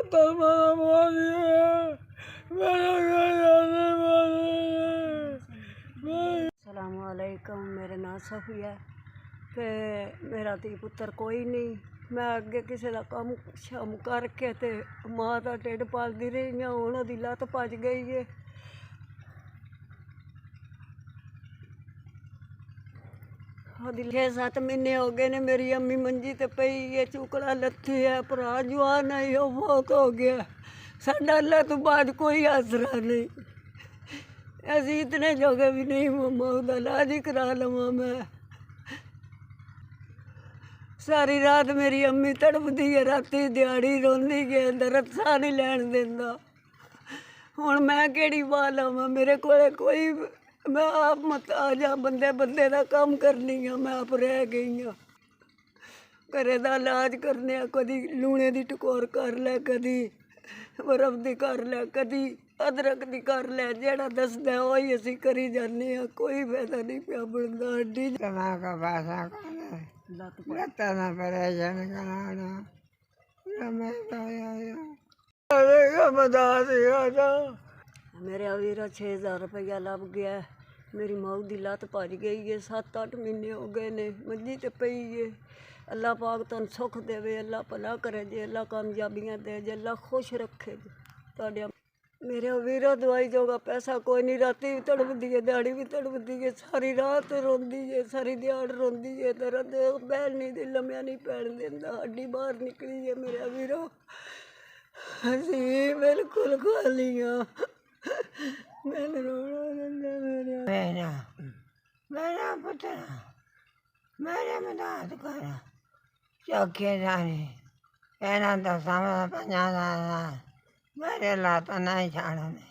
पुत्र मेरा मारिए, मेरा घर जाने वाले। अस्सलामुअलैकुम, मेरा नाम सफिया ते मेरा धी पुत्र कोई नहीं। मैं अगे किसी का कम शम करके ते माँ का ढिड पालती रही हूँ। हुण ओहदी लत्त भज गई है। ओहदी 6-7 महीने हो गए ने। मेरी अम्मी मंजी ते पई है, चुकड़ा लत्थी है, भरा जवान है, वो बहुत हो गया। साडा अल्लाह तो बाद कोई आसरा नहीं। असी इतने जोगे भी नहीं मम्मा ओहदा इलाज ही करा लवां मैं। सारी रात मेरी अम्मी तड़पदी है, राती दिहाड़ी रोंदी है, दर्द सा नहीं लैन देंदा। हुण मैं केड़ी बाह लावां, मेरे कोले कोई, मैं आप मत आ जा, बंदे बंदे दा कम करनी आ। मैं आप रह गई हाँ, घरे दा इलाज करने, कदी लूने दी टकोर कर लै, कदी बर्फ दी कर लै, कदी अदरक दी कर लै। जेड़ा दसदा ओही असी करी जाने आ। कोई फायदा नहीं पिया बनदा। हड्डी तना का पैसा लत्ता ना परेशान कराना, मैं बता दिया। मेरे अवीरा 6,000 रुपया लभ गया। मेरी माऊ की लत्त भज गई है। 7-8 महीने हो गए ने, मंजी ते पई है। अल्लाह पाक तुम सुख देवे, अल्लाह भला करे जे, अल्लाह कामयाबियाँ दे जे, अल्लाह खुश रखे जे तुहाडे। मेरे अवीरा दवाई जोगा पैसा कोई नहीं। राती भी तड़पदी है, दिहाड़ी भी तड़पदी है, सारी रात रोंदी है, सारी दिहाड़ रोंदी है। दर्द बैल नहीं दी, लम्या नहीं पैन देंदा, हड्डी बाहर निकली है मेरे अवीरा। असी बिल्कुल खाली हाँ। मैंने रोना रंदा मेरा पुत्र मेरे मदद कर चौके जाने कहना तो समझ 50 मेरे लात नहीं छाड़ने।